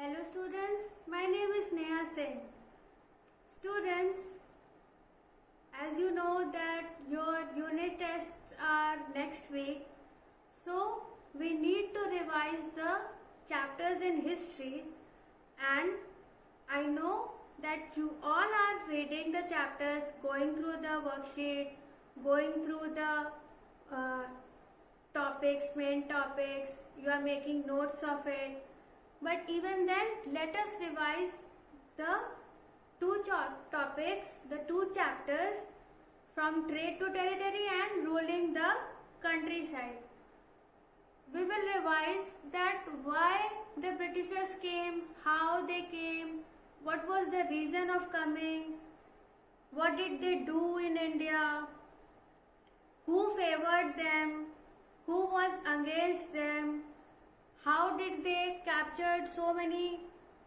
Hello students, my name is Neha Singh. Students, as you know that your unit tests are next week, so we need to revise the chapters in history, and I know that you all are reading the chapters, going through the worksheet, going through the main topics, you are making notes of it. But even then, let us revise the two topics, the two chapters from trade to territory and ruling the countryside. We will revise that why the Britishers came, how they came, what was the reason of coming, what did they do in India, who favored them, who was against them, how did they captured so many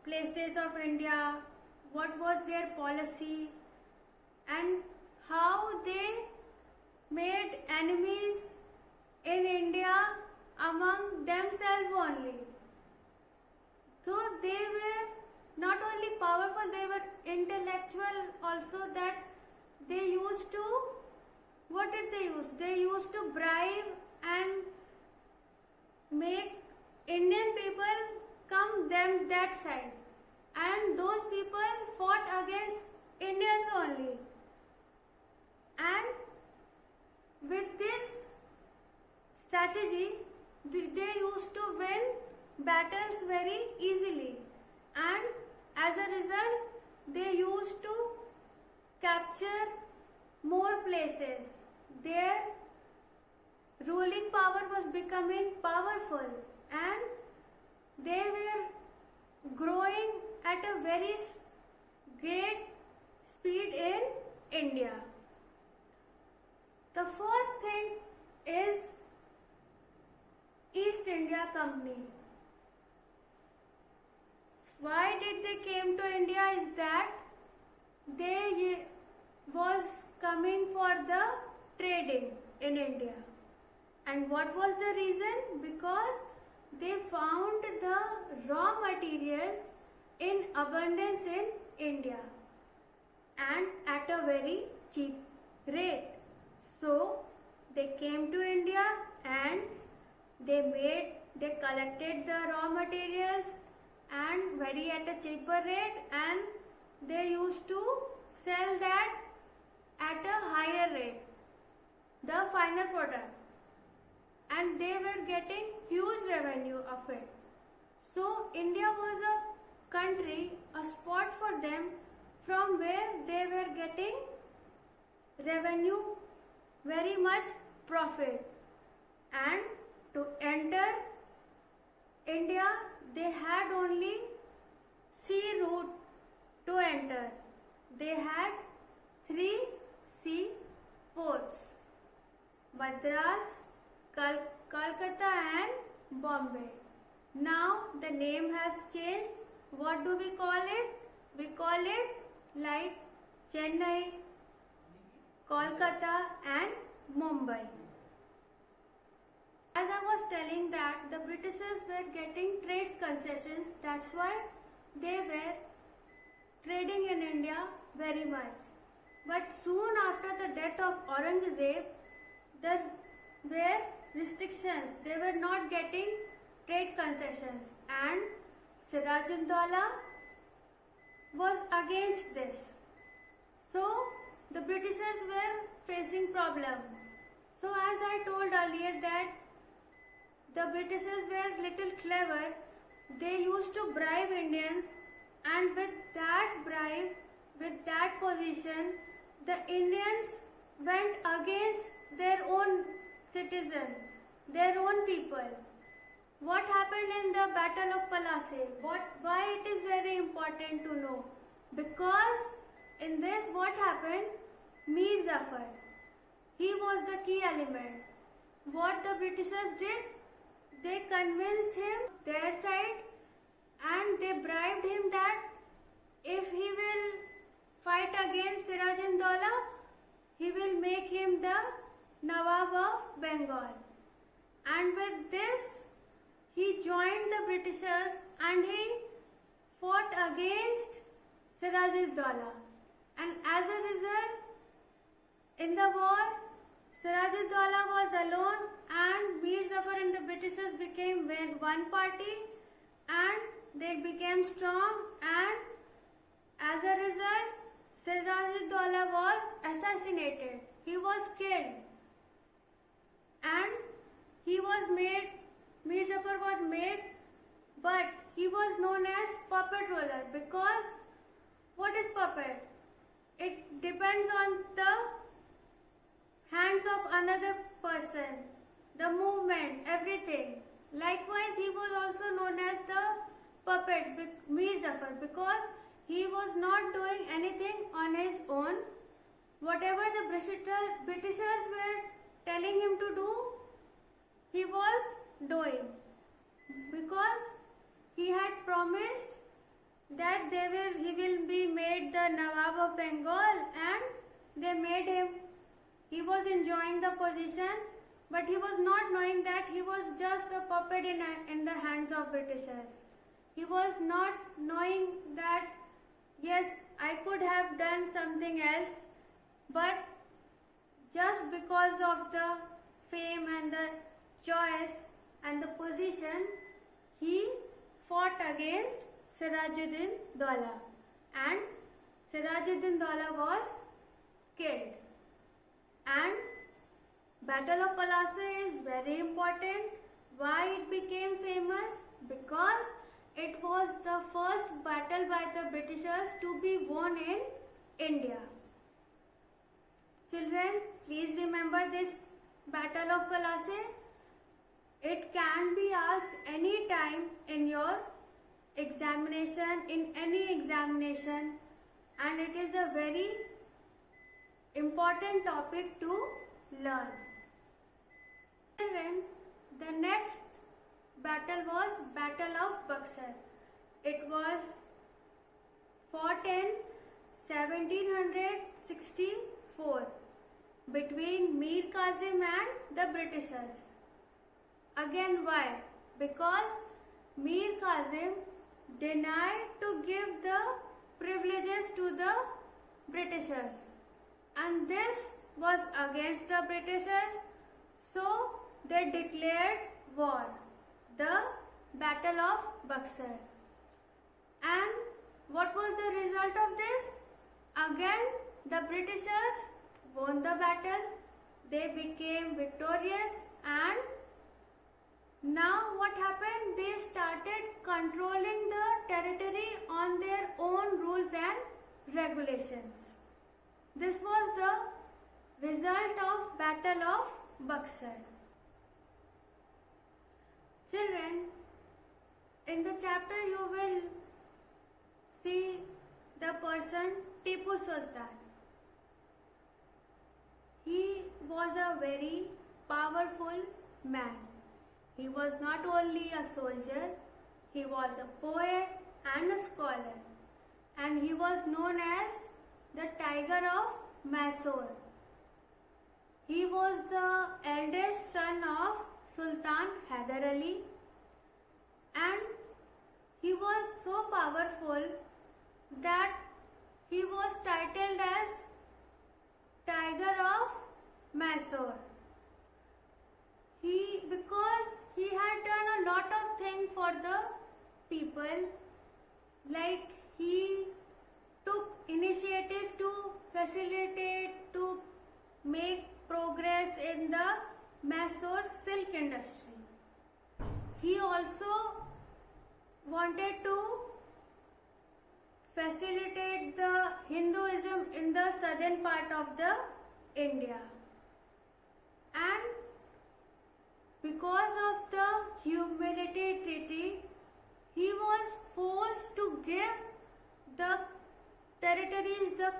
places of India, what was their policy, and how they made enemies in India among themselves only. So they were not only powerful, they were intellectual also, that they used to, what did they use? They used to bribe and make Indian people come them that side, and those people fought against Indians only, and with this strategy they used to win battles very easily, and as a result they used to capture more places. Their ruling power was becoming powerful, and they were growing at a very great speed in India. The first thing is East India Company. Why did they came to India is that they was coming for the trading in India. And what was the reason? Because they found the raw materials in abundance in India and at a very cheap rate. So they came to India and they collected the raw materials and very at a cheaper rate, and they used to sell that at a higher rate, the final product, and they were getting huge revenue of it. So India was a country, a spot for them from where they were getting revenue, very much profit. And to enter India, they had only sea route to enter. They had 3 sea ports: Madras, Calcutta and Bombay. Now the name has changed. What do we call it? We call it like Chennai, Kolkata and Mumbai. As I was telling that the Britishers were getting trade concessions, that's why they were trading in India very much. But soon after the death of Aurangzeb, there were restrictions. They were not getting trade concessions, and Siraj-ud-Daulah was against this. So the Britishers were facing problem. So as I told earlier that the Britishers were little clever. They used to bribe Indians, and with that bribe, with that position, the Indians went against their own citizen, their own people. What happened in the Battle of Plassey? Why it is very important to know? Because in this what happened? Mir Jafar, he was the key element. What the Britishers did? They convinced him their side, and they bribed him that if he will fight against Siraj-ud-Daulah, he will make him the Nawab of Bengal. And with this, he joined the Britishers and he fought against Siraj-ud-Daulah, and as a result, in the war, Siraj-ud-Daulah was alone, and Mir Zafar and the Britishers became one party, and they became strong, and as a result, Siraj-ud-Daulah was assassinated. He was killed, and he was made, Mir Zafar was made, but he was known as puppet ruler, because what is puppet? It depends on the hands of another person, the movement, everything. Likewise, he was also known as the puppet, Mir Zafar, because he was not doing anything on his own. Whatever the Britishers were telling him to do, he was doing, because he had promised that he will be made the Nawab of Bengal, and they made him. He was enjoying the position, but he was not knowing that he was just a puppet in the hands of Britishers. He was not knowing that, yes, I could have done something else, but just because of the fame and the choice and the position, he fought against Sirajuddin-Daulah, and Sirajuddin-Daulah was killed. And Battle of Palase is very important. Why it became famous? Because it was the first battle by the Britishers to be won in India. Children, please remember this Battle of Palase. It can be asked any time in your examination, in any examination, and it is a very important topic to learn. Children, the next battle was Battle of Buxar. It was fought in 1764 between Mir Kazim and the Britishers. Again, why? Because Mir Kazim denied to give the privileges to the Britishers, and this was against the Britishers, so they declared war, the Battle of Buxar. And what was the result of this? Again, the Britishers won the battle, they became victorious, and now what happened? They started controlling the territory on their own rules and regulations. This was the result of Battle of Buxar. Children, in the chapter you will see the person Tipu Sultan. He was a very powerful man. He was not only a soldier, he was a poet and a scholar, and he was known as the Tiger of Mysore. He was the eldest son of Sultan Hyder Ali, and he was so powerful that he was titled as Tiger of Mysore. Because he had done a lot of things for the people, like he took initiative to facilitate, to make progress in the Mysore silk industry. He also wanted to facilitate the Hinduism in the southern part of the India. And because of the Humility Treaty, he was forced to give the territories, the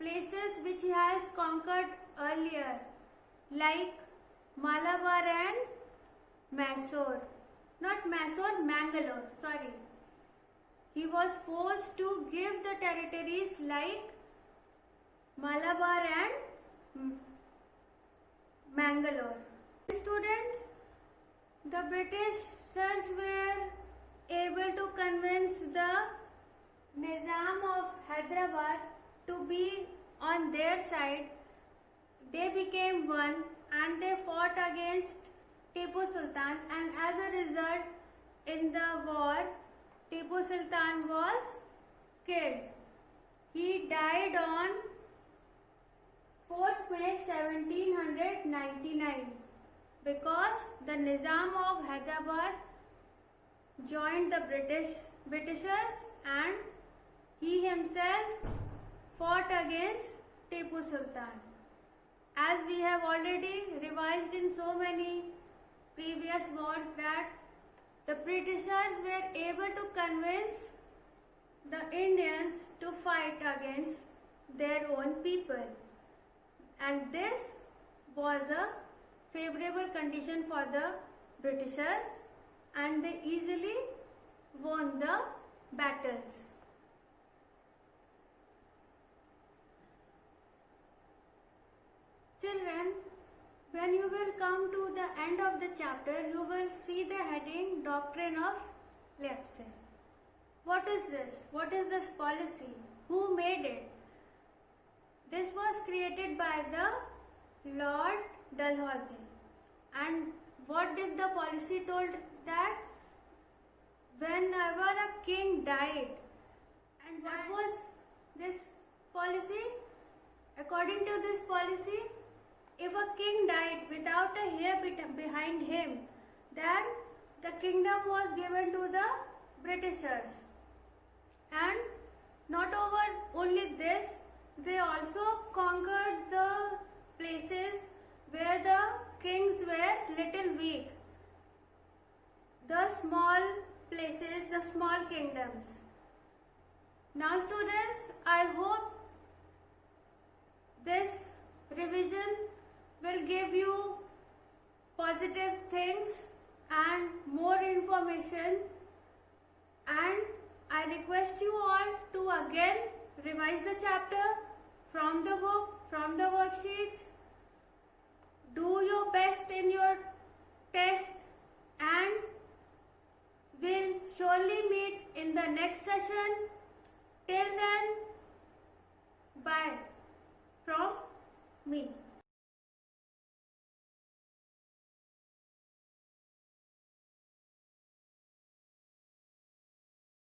places which he has conquered earlier, like Malabar and Mysore. Not Mysore, Mangalore, sorry. He was forced to give the territories like Malabar and Mangalore. Students, the Britishers were able to convince the Nizam of Hyderabad to be on their side, they became one and they fought against Tipu Sultan, and as a result, in the war, Tipu Sultan was killed. He died on 4th May 1799 because the Nizam of Hyderabad joined the Britishers and he himself fought against Tipu Sultan. As we have already revised in so many previous wars that the Britishers were able to convince the Indians to fight against their own people, and this was a favorable condition for the Britishers and they easily won the battles. Children, when you will come to the end of the chapter, you will see the heading Doctrine of Leipzig. What is this? What is this policy? Who made it? This was created by the Lord Dalhousie. And what did the policy told? That whenever a king died, and what was this policy? According to this policy, if a king died without a hair behind him, then the kingdom was given to the Britishers. And not only this, they also conquered the places where the kings were little weak. The small places, the small kingdoms. Now students, I hope this revision will give you positive things and more information, and I request you all to again revise the chapter from the book, from the worksheets. Do your best in your test and we'll surely meet in the next session. Till then, bye from me.